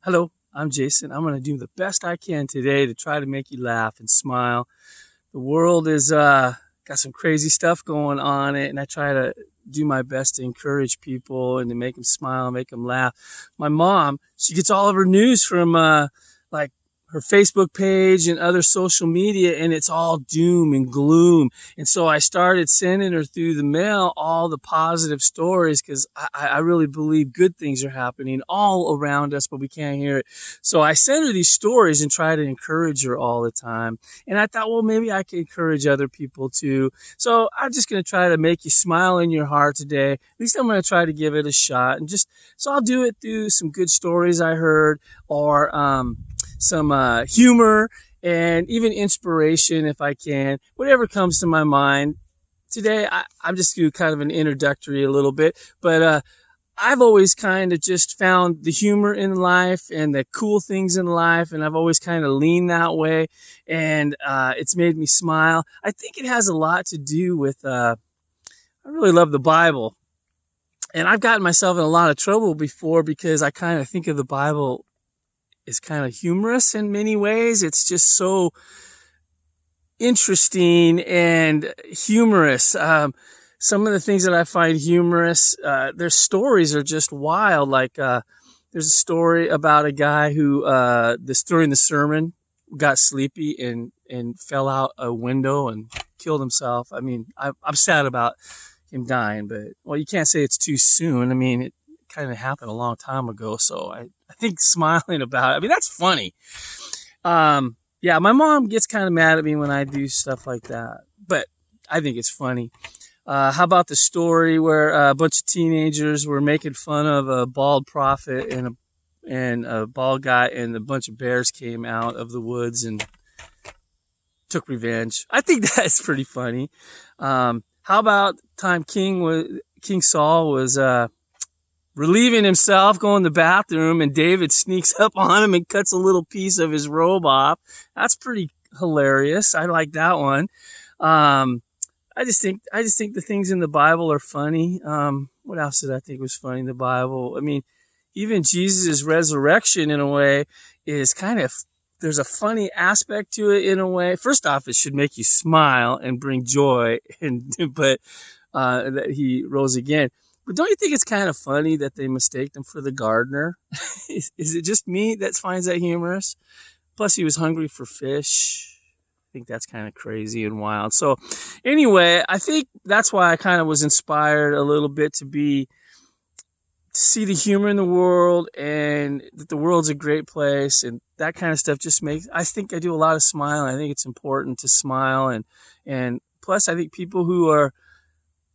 Hello, I'm Jason. I'm going to do the best I can today to try to make you laugh and smile. The world is got some crazy stuff going on it, and I try to do my best to encourage people and to make them smile, make them laugh. My mom, she gets all of her news from like her Facebook page and other social media, and it's all doom and gloom. And so I started sending her through the mail all the positive stories because I really believe good things are happening all around us, but we can't hear it. So I send her these stories and try to encourage her all the time. And I thought, well, maybe I can encourage other people too. So I'm just going to try to make you smile in your heart today. At least I'm going to try to give it a shot. So I'll do it through some good stories I heard or, some humor and even inspiration if I can, whatever comes to my mind. Today, I'm just doing kind of an introductory a little bit, but I've always kind of just found the humor in life and the cool things in life, and I've always kind of leaned that way, and it's made me smile. I think it has a lot to do with, I really love the Bible, and I've gotten myself in a lot of trouble before because I kind of think of the Bible is kind of humorous in many ways. It's just so interesting and humorous. Some of the things that I find humorous, their stories are just wild. Like, there's a story about a guy who, during the sermon got sleepy and fell out a window and killed himself. I mean, I'm sad about him dying, but, well, you can't say it's too soon. I mean, it kind of happened a long time ago. So I think smiling about it, I mean, that's funny. Yeah, my mom gets kind of mad at me when I do stuff like that, but I think it's funny. How about the story where a bunch of teenagers were making fun of a bald prophet and a bald guy, and a bunch of bears came out of the woods and took revenge? I think that's pretty funny. How about the time King Saul was relieving himself, going to the bathroom, and David sneaks up on him and cuts a little piece of his robe off? That's pretty hilarious. I like that one. I just think the things in the Bible are funny. What else did I think was funny in the Bible? I mean, even Jesus' resurrection in a way is kind of, there's a funny aspect to it in a way. First off, it should make you smile and bring joy, but that he rose again. But don't you think it's kind of funny that they mistaked him for the gardener? Is it just me that finds that humorous? Plus, he was hungry for fish. I think that's kind of crazy and wild. So anyway, I think that's why I kind of was inspired a little bit to see the humor in the world, and that the world's a great place, and that kind of stuff just I think I do a lot of smiling. I think it's important to smile, and plus I think people who are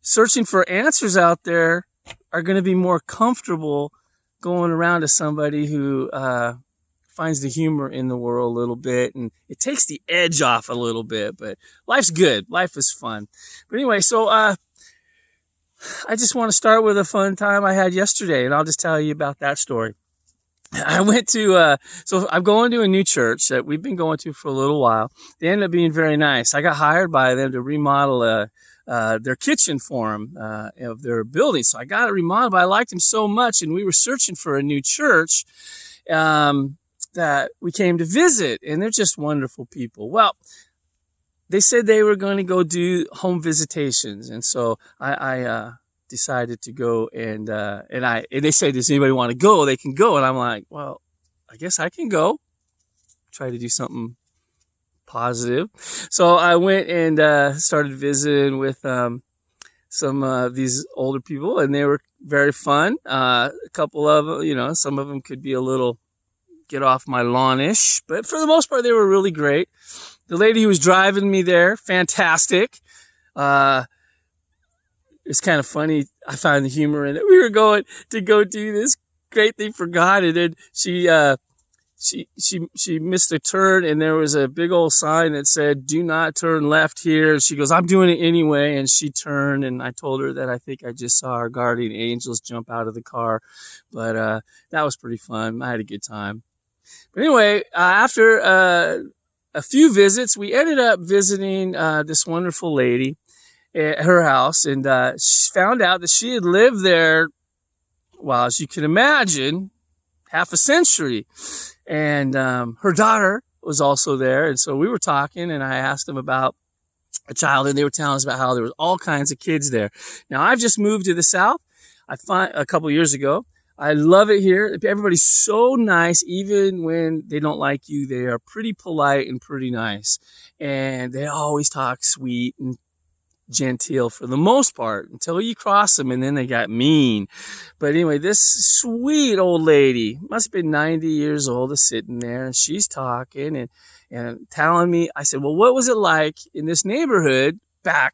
searching for answers out there are going to be more comfortable going around to somebody who finds the humor in the world a little bit, and it takes the edge off a little bit. But life's good. Life is fun. But anyway, so I just want to start with a fun time I had yesterday, and I'll just tell you about that story. I went to, so I'm going to a new church that we've been going to for a little while. They ended up being very nice. I got hired by them to remodel their kitchen for them of their building. So I got it remodeled, but I liked them so much, and we were searching for a new church that we came to visit, and they're just wonderful people. Well, they said they were going to go do home visitations, and so I decided to go, and they said, does anybody want to go? They can go. And I'm like, well, I guess I can go. Try to do something positive. So I went and started visiting with some of these older people, and they were very fun. A couple of them, some of them could be a little get off my lawn-ish, but for the most part, they were really great. The lady who was driving me there, fantastic. It's kind of funny. I found the humor in it. We were going to go do this great thing for God, and then she missed a turn, and there was a big old sign that said, "Do not turn left here." She goes, "I'm doing it anyway," and she turned, and I told her that I think I just saw our guardian angels jump out of the car, but that was pretty fun. I had a good time. But anyway, after a few visits, we ended up visiting this wonderful lady at her house, and she found out that she had lived there, well, as you can imagine, half a century. And her daughter was also there. And so we were talking, and I asked them about a child, and they were telling us about how there was all kinds of kids there. Now, I've just moved to the South. I find a couple years ago. I love it here. Everybody's so nice, even when they don't like you. They are pretty polite and pretty nice, and they always talk sweet and genteel for the most part until you cross them, and then they got mean. But anyway, this sweet old lady must have been 90 years old is sitting there, and she's talking and telling me. I said, well, what was it like in this neighborhood back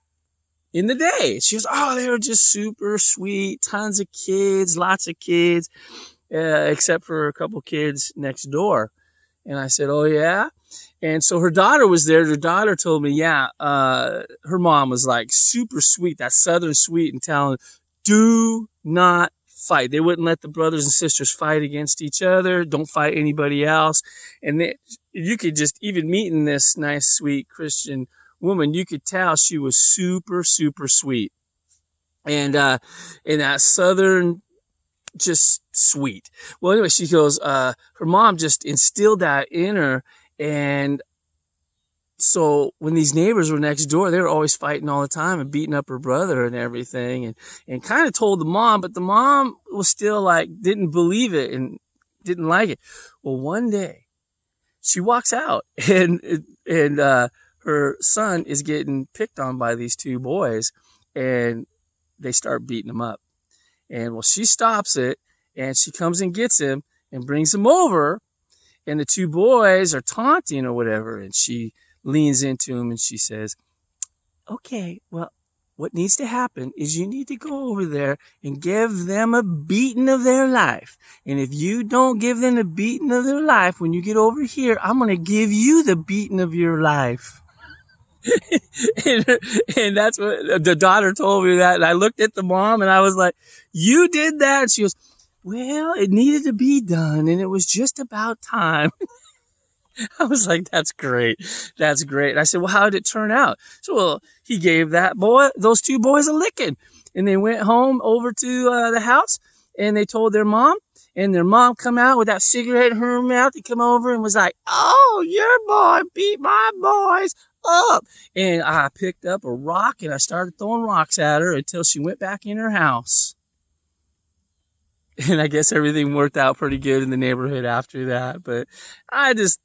in the day? She goes, oh, they were just super sweet, tons of kids, lots of kids, except for a couple kids next door. And I said, oh, yeah? And so her daughter was there. Her daughter told me, yeah, her mom was like super sweet, that Southern sweet, and telling, do not fight. They wouldn't let the brothers and sisters fight against each other. Don't fight anybody else. And you could just, even meeting this nice, sweet Christian woman, you could tell she was super, super sweet. And in that Southern, just sweet. Well, anyway, she goes, her mom just instilled that in her. And so when these neighbors were next door, they were always fighting all the time and beating up her brother and everything, and kind of told the mom, but the mom was still like, didn't believe it and didn't like it. Well, one day she walks out and her son is getting picked on by these two boys, and they start beating him up. And well, she stops it, and she comes and gets him and brings him over. And the two boys are taunting or whatever. And she leans into him and she says, okay, well, what needs to happen is you need to go over there and give them a beating of their life. And if you don't give them a beating of their life, when you get over here, I'm going to give you the beating of your life. and that's what the daughter told me that. And I looked at the mom and I was like, you did that? And she goes, well, it needed to be done, and it was just about time. I was like, that's great. That's great. And I said, well, how did it turn out? So, well, he gave those two boys a licking, and they went home over to the house, and they told their mom, and their mom come out with that cigarette in her mouth. He come over and was like, oh, your boy beat my boys up. And I picked up a rock, and I started throwing rocks at her until she went back in her house. And I guess everything worked out pretty good in the neighborhood after that. But I just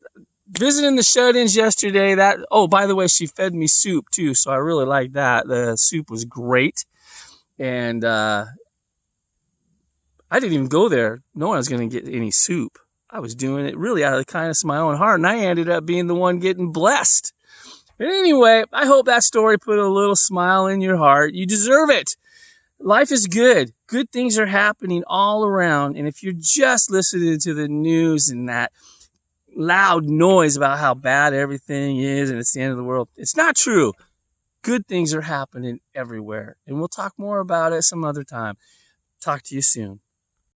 visiting the shut-ins yesterday. Oh, by the way, she fed me soup too, so I really liked that. The soup was great, and I didn't even go there knowing I was going to get any soup. I was doing it really out of the kindness of my own heart, and I ended up being the one getting blessed. But anyway, I hope that story put a little smile in your heart. You deserve it. Life is good. Good things are happening all around. And if you're just listening to the news and that loud noise about how bad everything is and it's the end of the world, it's not true. Good things are happening everywhere. And we'll talk more about it some other time. Talk to you soon.